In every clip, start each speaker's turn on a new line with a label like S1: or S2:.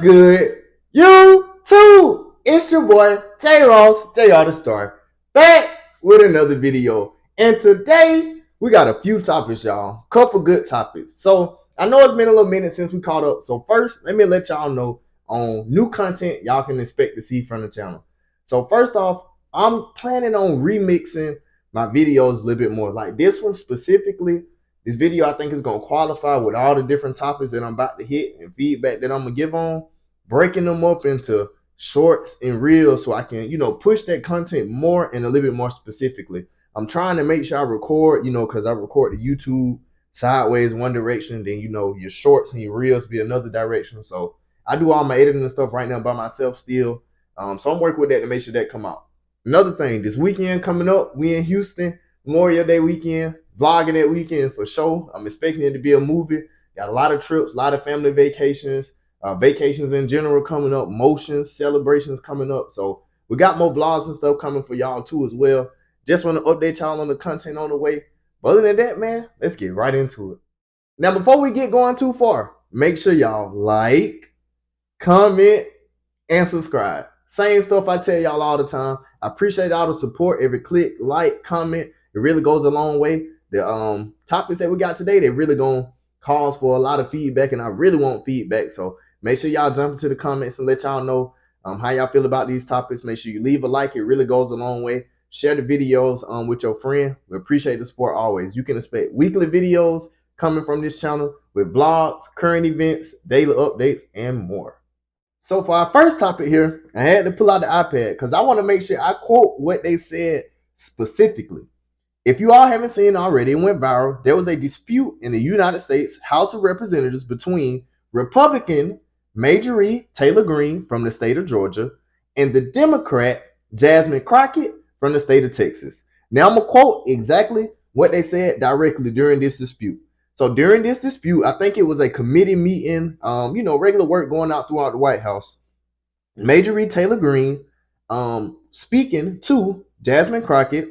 S1: Wassgood YouTube? It's your boy Tayor, Tayor the Star, back with another video. And today we got a few topics, y'all. Couple good topics. So I know it's been a little minute since we caught up. So first, let me let y'all know on new content y'all can expect to see from the channel. So first off, I'm planning on remixing my videos a little bit more. Like this one specifically. This video, I think, is going to qualify with all the different topics that I'm about to hit and feedback that I'm going to give on, breaking them up into shorts and reels so I can, push that content more and a little bit more specifically. I'm trying to make sure I record, because I record the YouTube sideways one direction, then, your shorts and your reels be another direction. So I do all my editing and stuff right now by myself still. So I'm working with that to make sure that come out. Another thing, this weekend coming up, we in Houston, Memorial Day weekend. Vlogging that weekend for sure. I'm expecting it to be a movie. Got a lot of trips, a lot of family vacations, vacations in general coming up, motions, celebrations coming up. So we got more vlogs and stuff coming for y'all too as well. Just want to update y'all on the content on the way. But other than that, man, let's get right into it. Now, before we get going too far, make sure y'all like, comment, and subscribe. Same stuff I tell y'all all the time. I appreciate all the support. Every click, like, comment, it really goes a long way. The topics that we got today, they really gonna cause for a lot of feedback, and I really want feedback. So make sure y'all jump into the comments and let y'all know how y'all feel about these topics. Make sure you leave a like. It really goes a long way. Share the videos with your friend. We appreciate the support always. You can expect weekly videos coming from this channel with vlogs, current events, daily updates, and more. So for our first topic here, I had to pull out the iPad because I want to make sure I quote what they said specifically. If you all haven't seen it already, it went viral. There was a dispute in the United States House of Representatives between Republican Majorie Taylor Greene from the state of Georgia and the Democrat Jasmine Crockett from the state of Texas. Now I'm going to quote exactly what they said directly during this dispute. So during this dispute, I think it was a committee meeting, regular work going out throughout the White House. Majorie Taylor Greene speaking to Jasmine Crockett.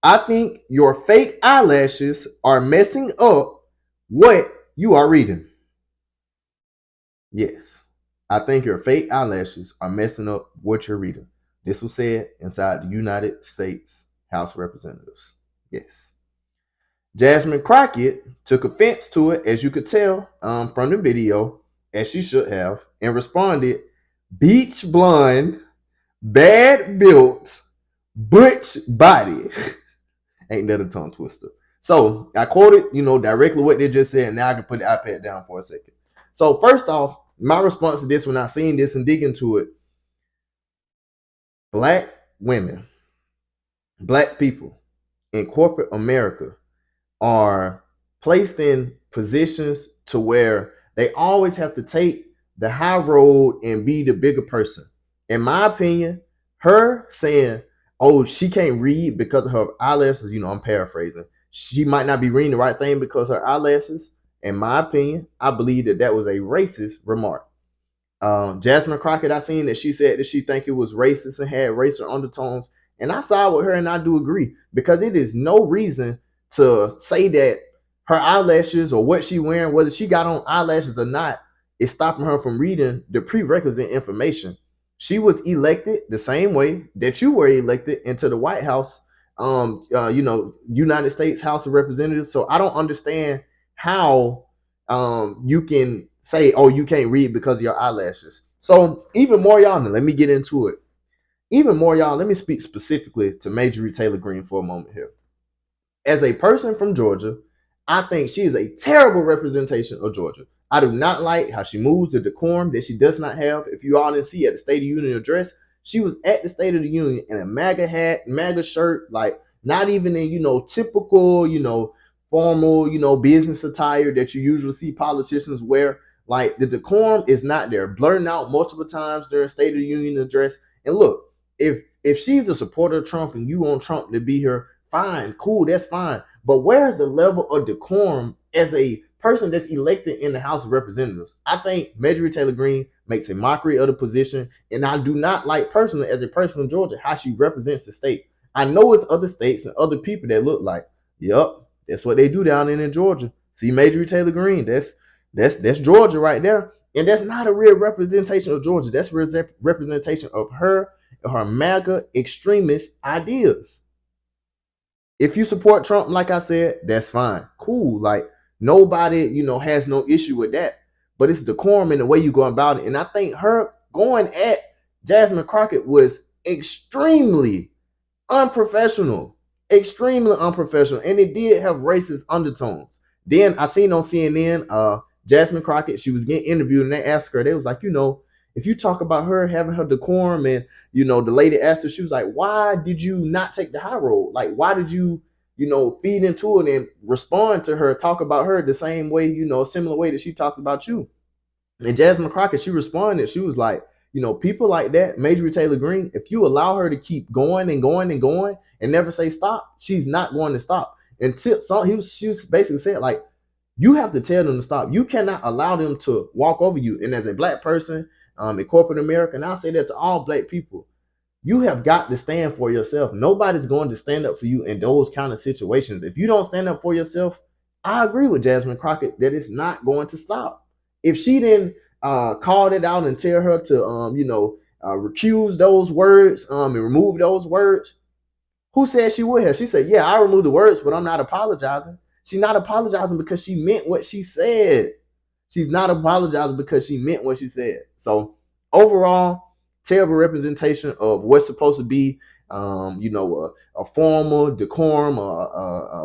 S1: I think your fake eyelashes are messing up what you are reading. Yes, I think your fake eyelashes are messing up what you're reading. This was said inside the United States House of Representatives. Yes. Jasmine Crockett took offense to it, as you could tell from the video, as she should have, and responded, beach blonde, bad built, butch body. Ain't that a tongue twister? So I quoted, directly what they just said. And now I can put the iPad down for a second. So first off, my response to this when I seen this and dig into it, black women, black people in corporate America are placed in positions to where they always have to take the high road and be the bigger person. In my opinion, her saying, oh, she can't read because of her eyelashes. I'm paraphrasing. She might not be reading the right thing because of her eyelashes. In my opinion, I believe that was a racist remark. Jasmine Crockett, I seen that she said that she think it was racist and had racial undertones. And I side with her and I do agree because it is no reason to say that her eyelashes or what she wearing, whether she got on eyelashes or not, is stopping her from reading the prerequisite information. She was elected the same way that you were elected into the White House, United States House of Representatives. So I don't understand how you can say, oh, you can't read because of your eyelashes. So even more, y'all, let me get into it. Even more, y'all, let me speak specifically to Majorie Taylor Greene for a moment here. As a person from Georgia, I think she is a terrible representation of Georgia. I do not like how she moves, the decorum that she does not have. If you all didn't see at the State of the Union address, she was at the State of the Union in a MAGA hat, MAGA shirt, like not even in, typical, formal, business attire that you usually see politicians wear. Like the decorum is not there. Blurting out multiple times during State of the Union address. And look, if she's a supporter of Trump and you want Trump to be here, fine, cool, that's fine. But where's the level of decorum as a person that's elected in the House of Representatives? I think Majorie Taylor Greene makes a mockery of the position, and I do not like personally, as a person from Georgia, how she represents the state. I know it's other states and other people that look like, yep, that's what they do down in Georgia. See Majorie Taylor Greene, that's Georgia right there. And that's not a real representation of Georgia. That's a representation of her MAGA extremist ideas. If you support Trump, like I said, that's fine. Cool. Like nobody, has no issue with that. But it's decorum and the way you go about it. And I think her going at Jasmine Crockett was extremely unprofessional. Extremely unprofessional. And it did have racist undertones. Then I seen on CNN, Jasmine Crockett, she was getting interviewed and they asked her, they was like, if you talk about her having her decorum and, the lady asked her, she was like, why did you not take the high road? Like, why did you, feed into it and respond to her, talk about her the same way, similar way that she talked about you? And Jasmine Crockett, she responded, she was like, people like that, Majorie Taylor Greene, if you allow her to keep going and going and going and never say stop, she's not going to stop. Until she was basically saying, like, you have to tell them to stop. You cannot allow them to walk over you. And as a black person in corporate America, and I'll say that to all black people, you have got to stand for yourself. Nobody's going to stand up for you in those kind of situations. If you don't stand up for yourself, I agree with Jasmine Crockett that it's not going to stop. If she didn't call it out and tell her to, recuse those words and remove those words, who said she would have? She said, yeah, I removed the words, but I'm not apologizing. She's not apologizing because she meant what she said. She's not apologizing because she meant what she said. So overall, terrible representation of what's supposed to be, a formal decorum,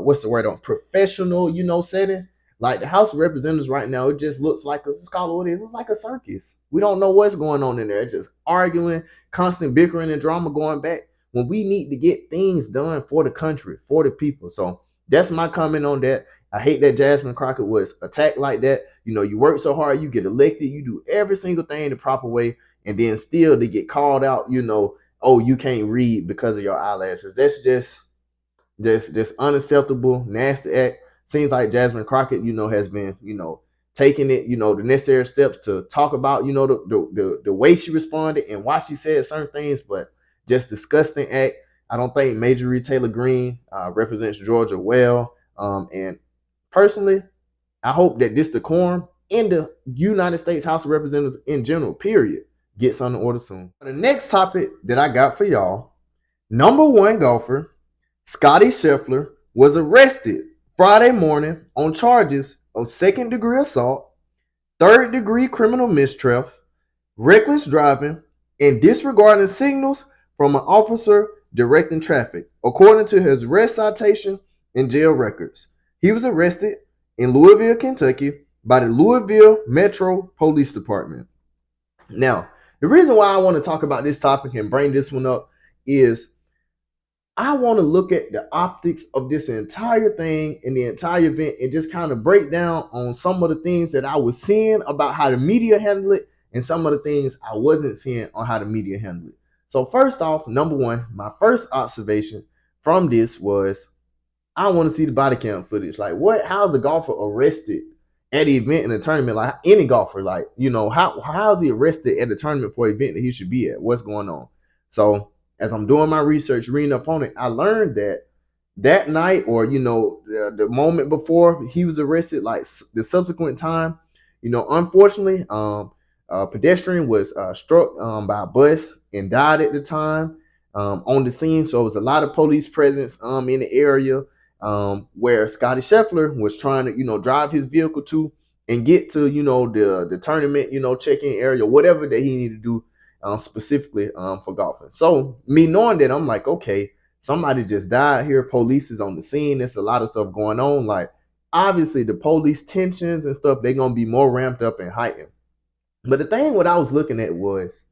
S1: what's the word on professional, setting. Like the House of Representatives right now, it just looks like it's called what it is. It's like a circus. We don't know what's going on in there. It's just arguing, constant bickering and drama going back when we need to get things done for the country, for the people. So that's my comment on that. I hate that Jasmine Crockett was attacked like that. You work so hard, you get elected, you do every single thing the proper way, and then still to get called out, oh, you can't read because of your eyelashes. That's just unacceptable, nasty act. Seems like Jasmine Crockett, has been, taking it, the necessary steps to talk about, the way she responded and why she said certain things, but just disgusting act. I don't think Majorie Taylor Greene represents Georgia well. And personally, I hope that this decorum in the United States House of Representatives in general, period, gets under order soon. The next topic that I got for y'all, number one golfer, Scottie Scheffler, was arrested Friday morning on charges of second-degree assault, third-degree criminal mistrial, reckless driving, and disregarding signals from an officer directing traffic, according to his arrest citation and jail records. He was arrested in Louisville, Kentucky by the Louisville Metro Police Department. Now, the reason why I want to talk about this topic and bring this one up is I want to look at the optics of this entire thing and the entire event and just kind of break down on some of the things that I was seeing about how the media handled it and some of the things I wasn't seeing on how the media handled it. So first off, number one, my first observation from this was I want to see the body cam footage. Like, how's the golfer arrested at the event in a tournament? Like any golfer, like, how is he arrested at the tournament for an event that he should be at? What's going on? So as I'm doing my research, reading up on it, I learned that night or, the moment before he was arrested, like the subsequent time, unfortunately, a pedestrian was struck by a bus and died at the time on the scene. So it was a lot of police presence in the area where Scottie Scheffler was trying to, drive his vehicle to and get to, the tournament, check-in area, whatever that he needed to do specifically for golfing. So me knowing that, I'm like, okay, somebody just died here. Police is on the scene. There's a lot of stuff going on. Like, obviously the police tensions and stuff, they're going to be more ramped up and heightened. But the thing what I was looking at was,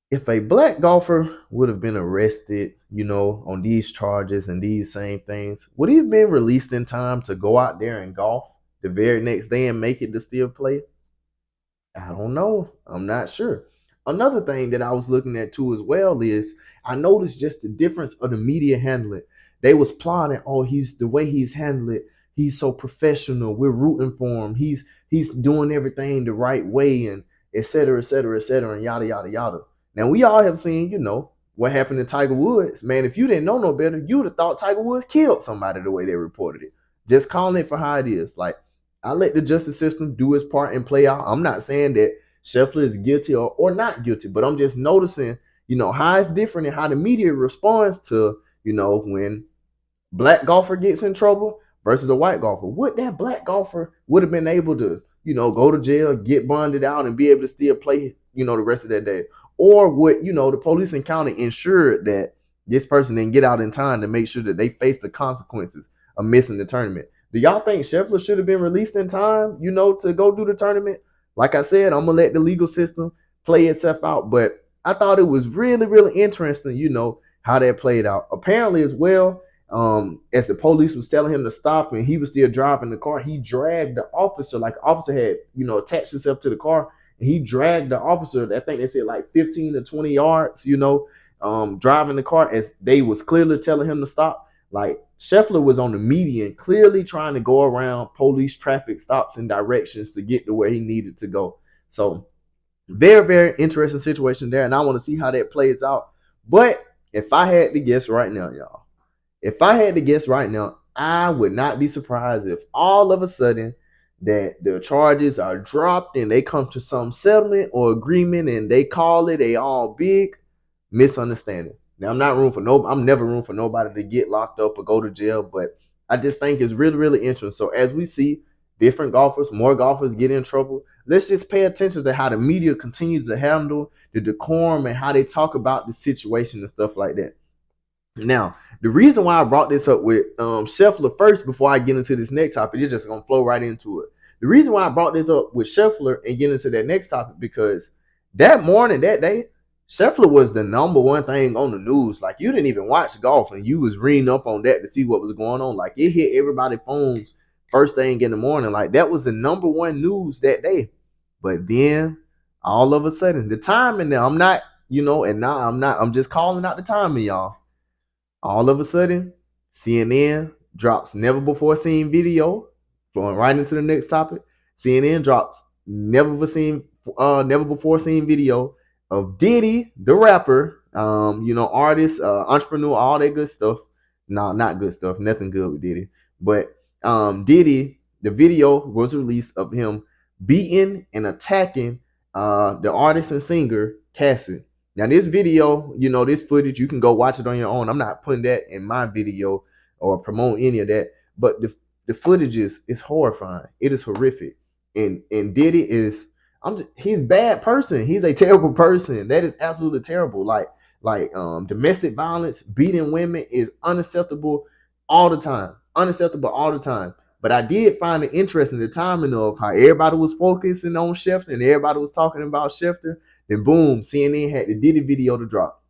S1: if a black golfer would have been arrested, on these charges and these same things, would he have been released in time to go out there and golf the very next day and make it to still play? I don't know. I'm not sure. Another thing that I was looking at too as well is I noticed just the difference of the media handling. They was plotting, oh, the way he's handling it, he's so professional. We're rooting for him. He's doing everything the right way and et cetera, et cetera, et cetera, and yada, yada, yada. Now, we all have seen, what happened to Tiger Woods. Man, if you didn't know no better, you would have thought Tiger Woods killed somebody the way they reported it. Just calling it for how it is. Like, I let the justice system do its part and play out. I'm not saying that Scheffler is guilty or not guilty, but I'm just noticing, how it's different and how the media responds to, when black golfer gets in trouble versus a white golfer. Would that black golfer would have been able to, go to jail, get bonded out, and be able to still play, the rest of that day? Or would, the police and county ensure that this person didn't get out in time to make sure that they face the consequences of missing the tournament? Do y'all think Scheffler should have been released in time, to go do the tournament? Like I said, I'm gonna let the legal system play itself out, but I thought it was really, really interesting, how that played out. Apparently, as well, as the police was telling him to stop and he was still driving the car, he dragged the officer, like the officer had, attached himself to the car, and he dragged the officer, I think they said like 15 to 20 yards, driving the car as they was clearly telling him to stop. Like Scheffler was on the median, clearly trying to go around police traffic stops and directions to get to where he needed to go. So very, very interesting situation there, and I want to see how that plays out. But if I had to guess right now, y'all, I would not be surprised if all of a sudden that the charges are dropped and they come to some settlement or agreement and they call it a all big misunderstanding. Now I'm never room for nobody to get locked up or go to jail, but I just think it's really, really interesting. So as we see different golfers, more golfers get in trouble, let's just pay attention to how the media continues to handle the decorum and how they talk about the situation and stuff like that. Now, the reason why I brought this up with Scheffler first before I get into this next topic, it's just going to flow right into it. The reason why I brought this up with Scheffler and get into that next topic, because that morning, that day, Scheffler was the number one thing on the news. Like, you didn't even watch golf and you was reading up on that to see what was going on. Like, it hit everybody's phones first thing in the morning. Like, that was the number one news that day. But then, all of a sudden, the timing now, I'm just calling out the timing, y'all. All of a sudden, CNN drops never before seen video. Going right into the next topic, CNN drops never before seen video of Diddy, the rapper, artist, entrepreneur, all that good stuff. No, not good stuff. Nothing good with Diddy. But Diddy, the video was released of him beating and attacking the artist and singer Cassie. Now, this video, this footage, you can go watch it on your own. I'm not putting that in my video or promote any of that. But the footage is horrifying. It is horrific. And Diddy he's a bad person. He's a terrible person. That is absolutely terrible. Like domestic violence, beating women is unacceptable all the time. Unacceptable all the time. But I did find it interesting the timing of how everybody was focusing on Scheffler and everybody was talking about Scheffler. Then boom, CNN had the Diddy video to drop.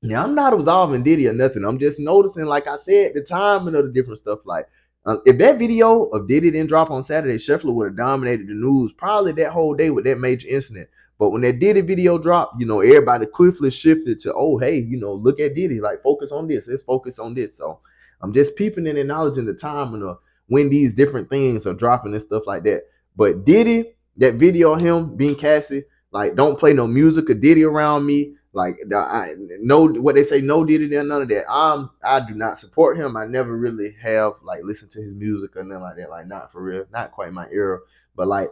S1: Now, I'm not absolving Diddy or nothing. I'm just noticing, like I said, the timing of the different stuff. Like, if that video of Diddy didn't drop on Saturday, Scheffler would have dominated the news probably that whole day with that major incident. But when that Diddy video dropped, everybody quickly shifted to, oh, hey, look at Diddy. Like, focus on this. Let's focus on this. So I'm just peeping and acknowledging the timing of when these different things are dropping and stuff like that. But Diddy, that video of him being Cassie, like, don't play no music or Diddy around me. Like, I know what they say, no Diddy there, none of that. I do not support him. I never really have like listened to his music or nothing like that. Like, not for real, not quite my era. But like,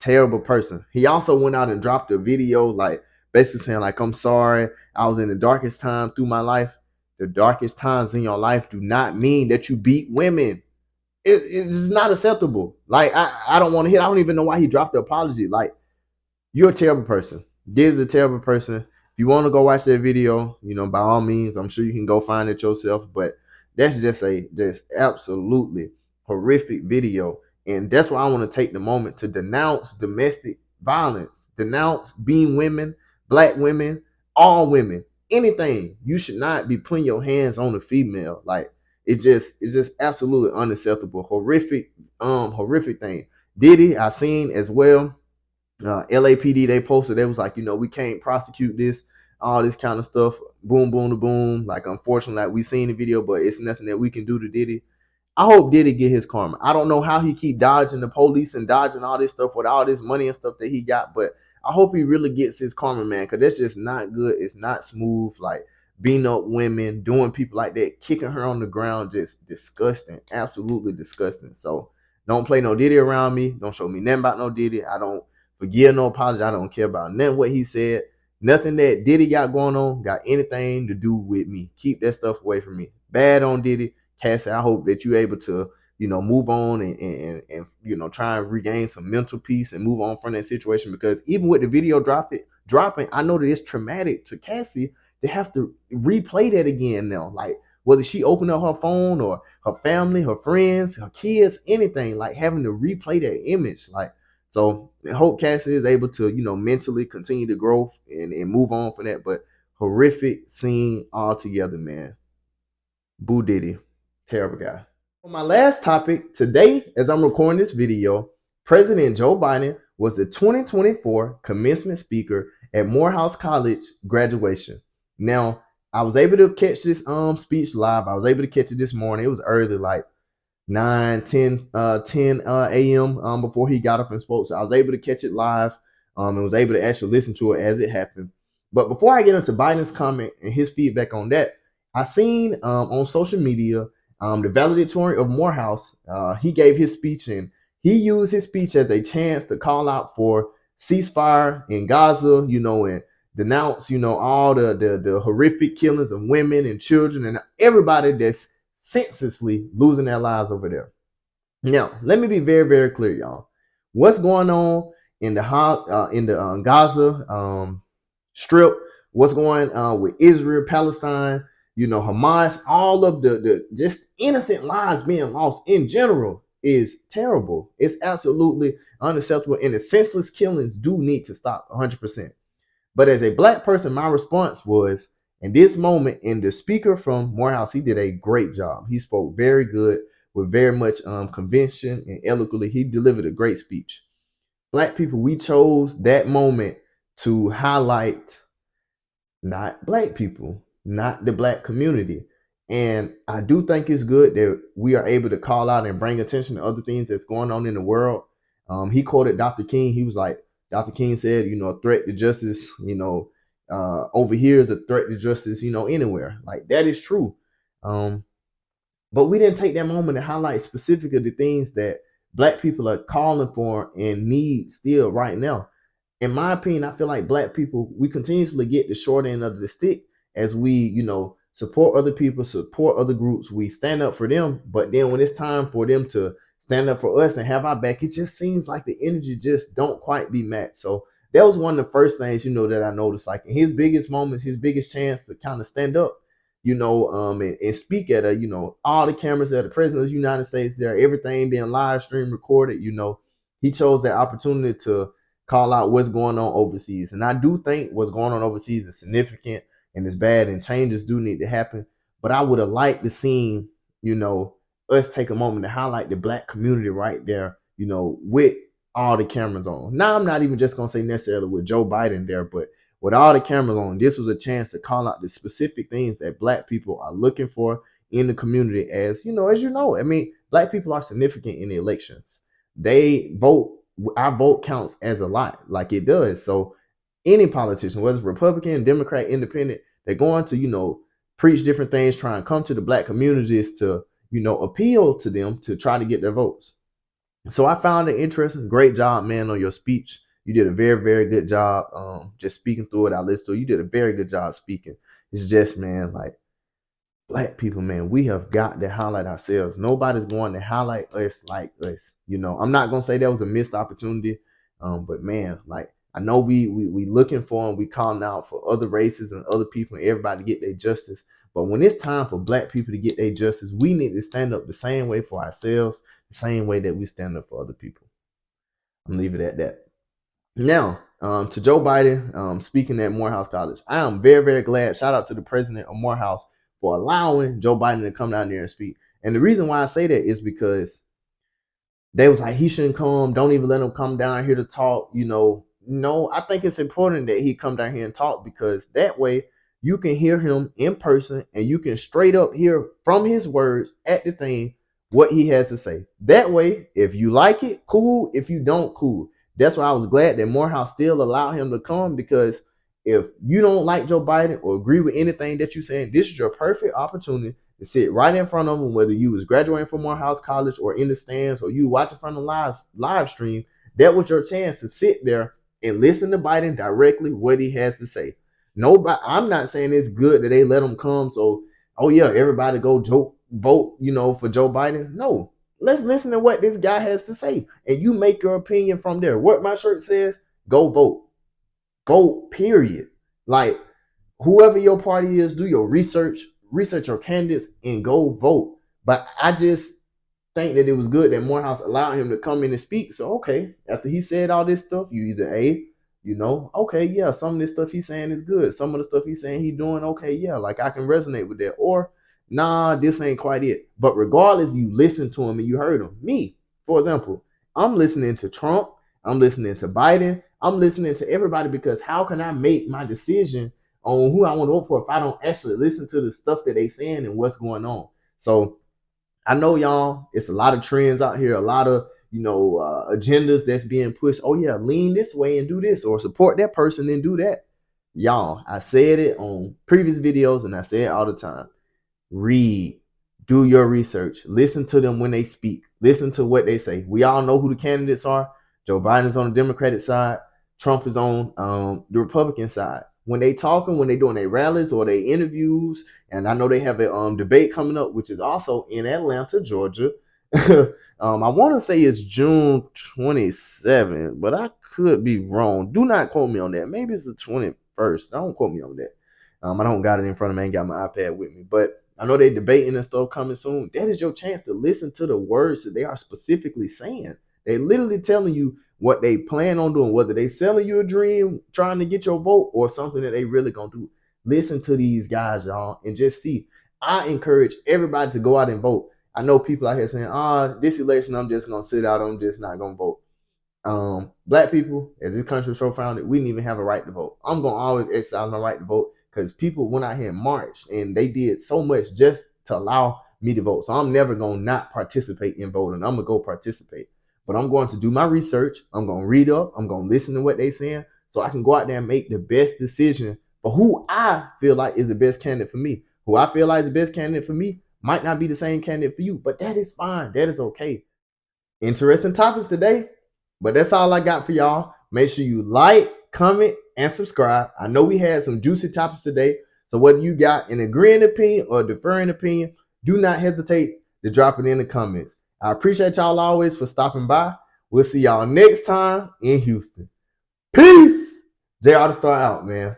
S1: terrible person. He also went out and dropped a video, like basically saying like, I'm sorry, I was in the darkest time through my life. The darkest times in your life do not mean that you beat women. It's not acceptable. Like, I don't want to hear. I don't even know why he dropped the apology. Like, you're a terrible person. Diddy's a terrible person. If you want to go watch that video, by all means, I'm sure you can go find it yourself. But that's just absolutely horrific video. And that's why I want to take the moment to denounce domestic violence, denounce being women, black women, all women, anything. You should not be putting your hands on a female. Like, it's just absolutely unacceptable. Horrific thing. Diddy, I seen as well. LAPD, they posted, they was like, we can't prosecute this, all this kind of stuff. Boom, boom, to boom. Like, unfortunately, like, we seen the video, but it's nothing that we can do to Diddy. I hope Diddy get his karma. I don't know how he keep dodging the police and dodging all this stuff with all this money and stuff that he got, but I hope he really gets his karma, man, because that's just not good. It's not smooth. Like, beating up women, doing people like that, kicking her on the ground, just disgusting, absolutely disgusting. So Don't play no Diddy around me. Don't show me nothing about no Diddy. I don't forgive no apology. I don't care about nothing what he said. Nothing that Diddy got going on got anything to do with me. Keep that stuff away from me. Bad on Diddy. Cassie, I hope that you're able to, move on and try and regain some mental peace and move on from that situation, because even with the video dropping, I know that it's traumatic to Cassie to have to replay that again now. Like, whether she opened up her phone or her family, her friends, her kids, anything, like having to replay that image. Like, so I hope Cassie is able to, mentally continue to grow and move on from that. But horrific scene altogether, man. Boo Diddy. Terrible guy. For my last topic today, as I'm recording this video, President Joe Biden was the 2024 commencement speaker at Morehouse College graduation. Now, I was able to catch this speech live. I was able to catch it this morning. It was early, like 9, 10 a.m. Before he got up and spoke. So I was able to catch it live and was able to actually listen to it as it happened. But before I get into Biden's comment and his feedback on that, I seen on social media the valedictorian of Morehouse. He gave his speech, and he used his speech as a chance to call out for ceasefire in Gaza, and denounce, all the horrific killings of women and children and everybody that's senselessly losing their lives over there. Now, let me be very, very clear, y'all. What's going on in the Gaza Strip? What's going on with Israel, Palestine? Hamas, all of the just innocent lives being lost in general is terrible. It's absolutely unacceptable, and the senseless killings do need to stop 100%. But as a black person, my response was, in this moment, and the speaker from Morehouse, he did a great job. He spoke very good with very much conviction and eloquently. He delivered a great speech. Black people, we chose that moment to highlight not black people, not the black community. And I do think it's good that we are able to call out and bring attention to other things that's going on in the world. He quoted Dr. King. He was like, Dr. King said, a threat to justice, over here is a threat to justice, anywhere. Like, that is true. But we didn't take that moment to highlight specifically the things that black people are calling for and need still right now. In my opinion, I feel like black people, we continuously get the short end of the stick as we, support other people, support other groups. We stand up for them. But then when it's time for them to stand up for us and have our back, it just seems like the energy just don't quite be matched. So that was one of the first things, that I noticed. Like, in his biggest moments, his biggest chance to kind of stand up, and speak at all the cameras at the president of the United States there, everything being live stream recorded, he chose that opportunity to call out what's going on overseas. And I do think what's going on overseas is significant and it's bad, and changes do need to happen. But I would have liked to see, us take a moment to highlight the black community right there, with all the cameras on. Now, I'm not even just going to say necessarily with Joe Biden there, but with all the cameras on, this was a chance to call out the specific things that black people are looking for in the community. I mean, black people are significant in the elections. They vote. Our vote counts as a lot, like it does. So any politician, whether it's Republican, Democrat, Independent, they're going to, preach different things, try and come to the black communities to, appeal to them to try to get their votes. So I found it interesting. Great job, man, on your speech. You did a very, very good job just speaking through it. I listened to it. You did a very good job speaking. It's just, man, like, black people, man, we have got to highlight ourselves. Nobody's going to highlight us like us. I'm not going to say that was a missed opportunity, but, man, like, I know we looking for and we calling out for other races and other people and everybody to get their justice. But when it's time for black people to get their justice, we need to stand up the same way for ourselves, the same way that we stand up for other people. I'm leaving it at that. Now, to Joe Biden speaking at Morehouse College, I am very, very glad. Shout out to the president of Morehouse for allowing Joe Biden to come down there and speak. And the reason why I say that is because they was like, he shouldn't come. Don't even let him come down here to talk. No, I think it's important that he come down here and talk, because that way you can hear him in person and you can straight up hear from his words at the thing what he has to say. That way, if you like it, cool. If you don't, cool. That's why I was glad that Morehouse still allowed him to come, because if you don't like Joe Biden or agree with anything that you're saying, this is your perfect opportunity to sit right in front of them, whether you was graduating from Morehouse College or in the stands or you watching from the live stream. That was your chance to sit there and listen to Biden directly what he has to say. Nobody, I'm not saying it's good that they let him come. So, oh yeah, everybody go vote, for Joe Biden. No, let's listen to what this guy has to say, and you make your opinion from there. What my shirt says, go vote. Period. Like whoever your party is, do your research your candidates, and go vote. But I just think that it was good that Morehouse allowed him to come in and speak. So okay, after he said all this stuff, you either okay, yeah, some of this stuff he's saying is good. Some of the stuff he's saying he's doing, okay, yeah, like I can resonate with that. Or nah, this ain't quite it. But regardless, you listen to him and you heard him. Me, for example, I'm listening to Trump, I'm listening to Biden, I'm listening to everybody, because how can I make my decision on who I want to vote for if I don't actually listen to the stuff that they saying and what's going on? So I know y'all, it's a lot of trends out here, a lot of agendas that's being pushed. Oh yeah, lean this way and do this, or support that person and do that. Y'all, I said it on previous videos and I say it all the time. Read, do your research, listen to them when they speak, listen to what they say. We all know who the candidates are. Joe Biden's on the Democratic side, Trump is on the Republican side. When they talking, when they doing their rallies or their interviews, and I know they have a debate coming up, which is also in Atlanta, Georgia. I want to say it's June 27th, but I could be wrong. Do not quote me on that. Maybe it's the 21st. Don't quote me on that. I don't got it in front of me. I ain't got my iPad with me, but I know they debating and stuff coming soon. That is your chance to listen to the words that they are specifically saying. They literally telling you what they plan on doing, whether they selling you a dream, trying to get your vote, or something that they really gonna do. Listen to these guys, y'all, and just see. I encourage everybody to go out and vote. I know people out here saying, this election, I'm just gonna sit out, I'm just not gonna vote. Black people, as this country was so founded, we didn't even have a right to vote. I'm gonna always exercise my right to vote, because people went out here and marched and they did so much just to allow me to vote. So I'm never gonna not participate in voting. I'm gonna go participate. But I'm going to do my research. I'm gonna read up. I'm gonna listen to what they're saying, so I can go out there and make the best decision for who I feel like is the best candidate for me. Who I feel like is the best candidate for me might not be the same candidate for you, but that is fine. That is okay. Interesting topics today, but that's all I got for y'all. Make sure you like, comment, and subscribe. I know we had some juicy topics today, so whether you got an agreeing opinion or a deferring opinion, do not hesitate to drop it in the comments. I appreciate y'all always for stopping by. We'll see y'all next time in Houston. Peace. JR the Star out, man.